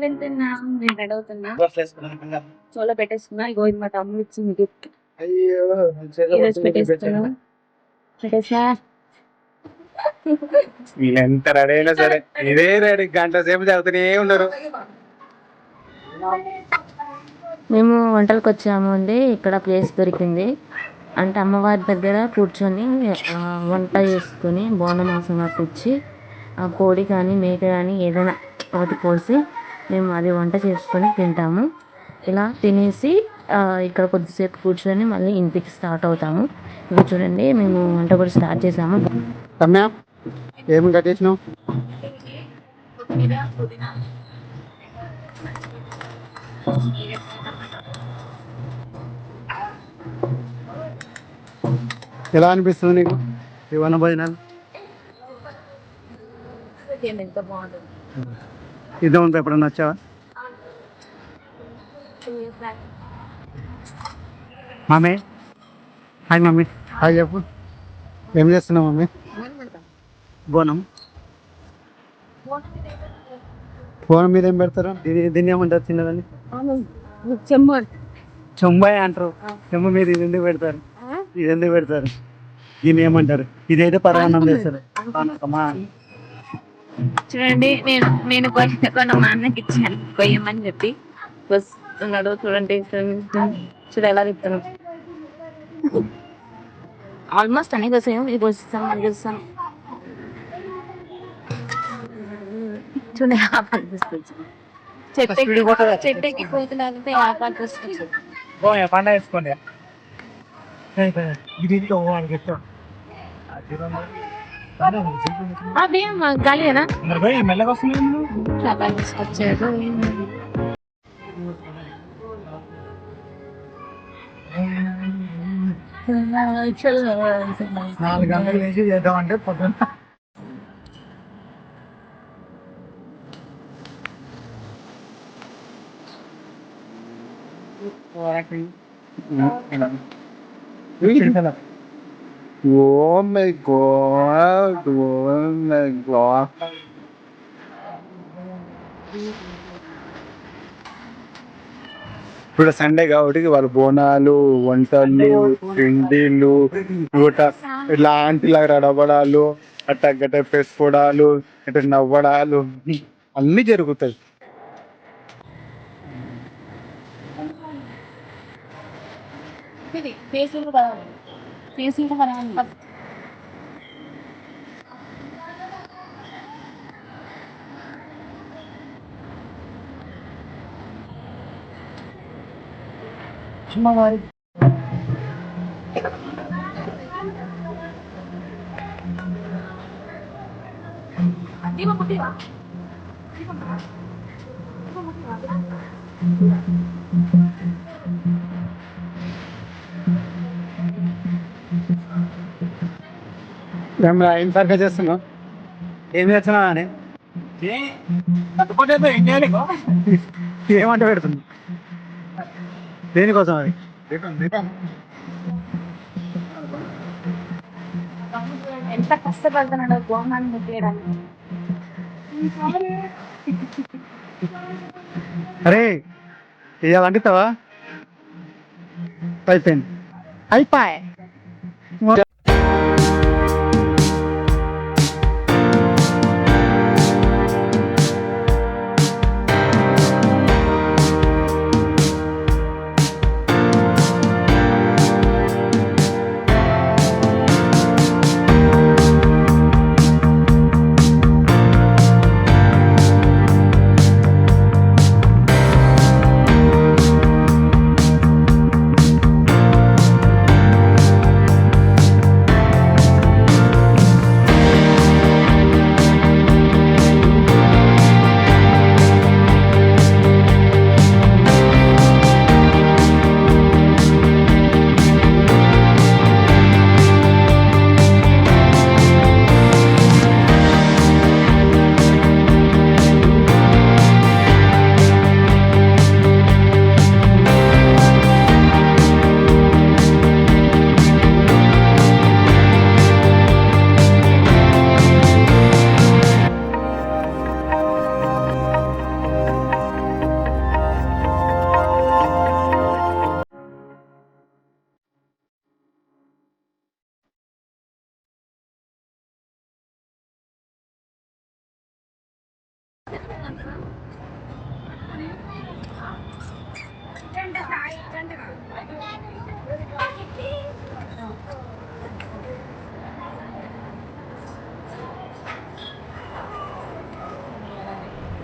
వెళ్తున్నా నేను రెడీ అవుతున్నా చోలో పెట్టేసుకున్నా ఇగో ఇది మా తమ్ముడు ఇచ్చింది గిఫ్ట్ పెట్టేస్తున్నా వీళ్ళు ఎంత రెడీ అయినా సరే ఇదే రెడీ గంట సేపు చదువుతూనే ఉన్నారు. మేము వంటలకు వచ్చాము అండి. ఇక్కడ ప్లేస్ దొరికింది అంటే అమ్మవారి దగ్గర కూర్చొని వంట చేసుకొని బోనమాసం అప్పించి కోడి కానీ మేక కానీ ఏదైనా ఒకటి కోసి మేము అది వంట చేసుకొని తింటాము. ఇలా తినేసి ఇక్కడ కొద్దిసేపు కూర్చొని మళ్ళీ ఇంటికి స్టార్ట్ అవుతాము. ఇప్పుడు చూడండి మేము వంట కూడా స్టార్ట్ చేసాము. ఏమి కట్టేసినావు? ఎలా అనిపిస్తుంది నీకు ఈ వన భోజనాలు? ఎంత బాగుంటుంది. ఇదే ఉందా ఎప్పుడన్నా వచ్చావా? Mummy hi. మమ్మీ హాయ్ చెప్పు. ఏం చేస్తున్నావు మమ్మీ? బోనం బోనం మీద ఏం పెడతారు? దీన్ని ఏమంటారు చిన్నదని? చెంబాయి అంటారు. చెంబు మీద ఇది ఎందుకు పెడతారు? ఇది ఎందుకు పెడతారు? దీన్ని ఏమంటారు? ఇదైతే పరమాన్నం చేస్తారు. చూడండి నేను కొన్ని మా అన్నకి ఇచ్చాను కొయ్యమని చెప్పి వస్తున్నాడు. చూడండి చూడు ఎలా తిప్పుతున్నాం. ఆల్మోస్ట్ అన్ని కోసాము. ఇది కోసిస్తాం అది కోస్తాం. చూడండి చెట్టుకి కోతులాగితే పండ వేసుకోండి. అదే గాలినా మెల్లగా వస్తుంది. వచ్చారు. 4 గంటలకు లేచి చేద్దామంటే పొద్దున్న Oh my god, oh my god. ఇప్పుడు సండే కాబట్టి వాళ్ళు బోనాలు, వంటలు, తిండిలు, ఇలాంటిలా రడబడాలు, అట్ట గట్ట పెసుకోవడాలు, ఇట్లా నవ్వడాలు అన్నీ జరుగుతాయి. ఏం సరిగ్గా చేస్తున్నావు? ఏం చేస్తున్నావు అని ఏమంట పెడుతుంది? దేనికోసం అది? ఎంత కష్టపడుతున్నాడో బోనాన్ని ముట్టేయడానికి. అరే ఇవాళ అయిపోయింది. అయిపోయి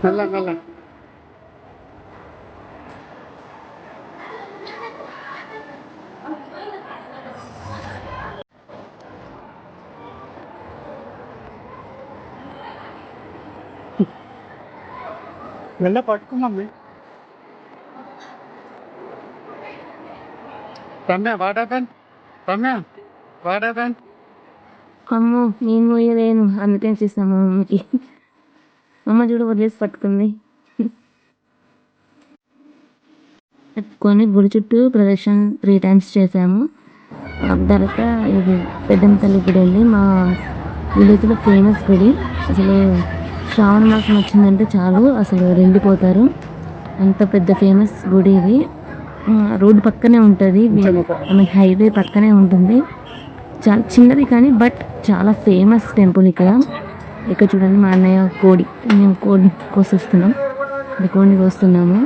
మెల్ల మెల్ల మెల్ల పట్టుకున్నాం Ramya what happen Ramya what happen అమ్మో నేను పోయలేను అందుకని చేస్తాము మమ్మీకి. అమ్మ చూడు వదిలేసి పట్టుకుంది. పట్టుకొని గుడి చుట్టూ ప్రదక్షిణ 3 times చేసాము. తర్వాత ఇది పెద్దమ్మ తల్లి గుడి అండి, మా విలేజ్లో ఫేమస్ గుడి. అసలు శ్రావణ మాసం వచ్చిందంటే చాలు అసలు రెండిపోతారు, అంత పెద్ద ఫేమస్ గుడి ఇది. రోడ్డు పక్కనే ఉంటుంది, మనకి హైవే పక్కనే ఉంటుంది. చాలా చిన్నది కానీ బట్ చాలా ఫేమస్ టెంపుల్ ఇక్కడ. ఇక్కడ చూడండి మా అన్నయ్య కోడి, మేము కోడిని కోసిస్తున్నాం, కోడిని కోస్తున్నాము.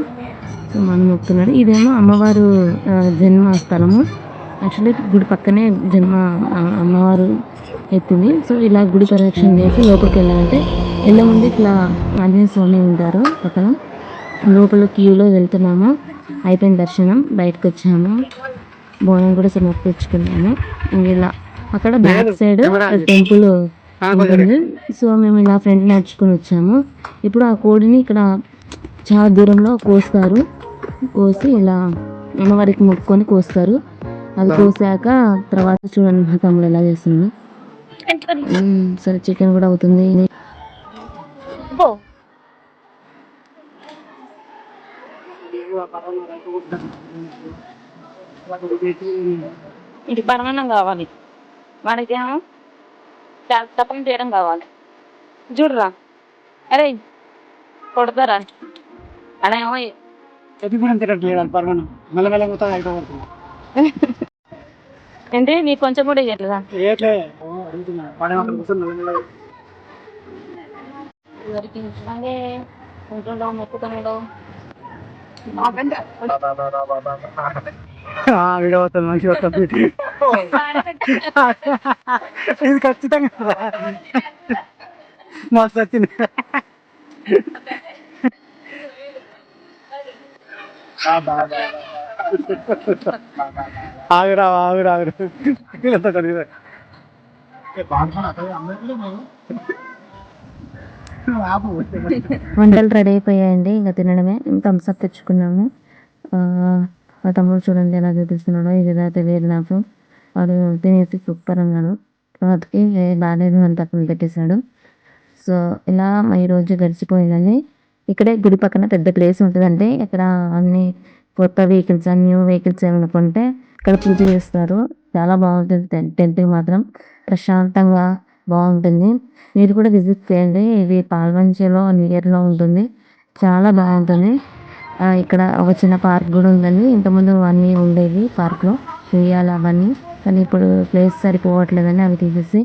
సో మనం మొక్కుతున్నాడు. ఇదేమో అమ్మవారు జన్మ స్థలము. యాక్చువల్లీ గుడి పక్కనే అమ్మవారు ఎత్తింది. సో ఇలా గుడి ప్రదక్షిణ చేసి లోపలికి వెళ్ళాలంటే ముందు ఇట్లా ఆంజనేయ స్వామి ఉంటారు పక్కన. లోపల క్యూలో వెళ్తున్నాము. అయిపోయిన దర్శనం, బయటకు వచ్చాము. బోనం కూడా సమర్పించుకున్నాము. ఇలా అక్కడ బ్యాక్ సైడ్ టెంపుల్ ఉంటుంది. సో మేము ఇలా ఫ్రంట్ నడుచుకొని వచ్చాము. ఇప్పుడు ఆ కోడిని ఇక్కడ చాలా దూరంలో కోస్తారు. కోసి ఇలా అమ్మవారికి మొక్కుకొని కోస్తారు. అది కోసాక తర్వాత చూడండి మా తమ్ముడు ఎలా చేస్తున్నాను. సరే చికెన్ కూడా అవుతుంది. ఇది పరమాన్నం కావాలి వాడికేమో తప్పని చేయడం కావాలి. చూడరా అరే కొడతారా అలా ఏమో ఏంటి నీకు కొంచెం కూడా ఇవ్వట్లేదా? మొక్కుతున్నాడు వీడియో వస్తుంది, మంచిగా వస్తుంది. ఇది ఖచ్చితంగా మస్తు వచ్చింది. ఆగురా ఆగురా ఆగురు వంటలు రెడీ అయిపోయాయండి, ఇంకా తినడమే. థమ్స్ అప్ తెచ్చుకున్నాము. మా తమ్ముడు చూడండి ఎలా చూపిస్తున్నాడో, ఇది ఎలా తెలియదు నాకు. వాడు తినేసి సూపర్ అన్నాడు, వాటికి బాగాలేదు అని తక్కువ పెట్టేశాడు. సో ఇలా ఈరోజు గడిచిపోయిందండి. ఇక్కడే గుడి పక్కన పెద్ద ప్లేస్ ఉంటుందండి. ఇక్కడ అన్ని కొత్త వెహికల్స్, న్యూ వెహికల్స్ ఏమైనా కొంటే ఇక్కడ పూజ చేస్తారు. చాలా బాగుంటుంది టెంపుల్ మాత్రం, ప్రశాంతంగా బాగుంటుంది. మీరు కూడా విజిట్ చేయండి. ఇది పాల్వంచలో నియర్లో ఉంటుంది, చాలా బాగుంటుంది. ఇక్కడ ఒక చిన్న పార్క్ కూడా ఉందండి. ఇంతకుముందు అన్నీ ఉండేవి పార్క్లో, ఉయ్యాల అవన్నీ, కానీ ఇప్పుడు ప్లేస్ సరిపోవట్లేదని అవి తీసేసి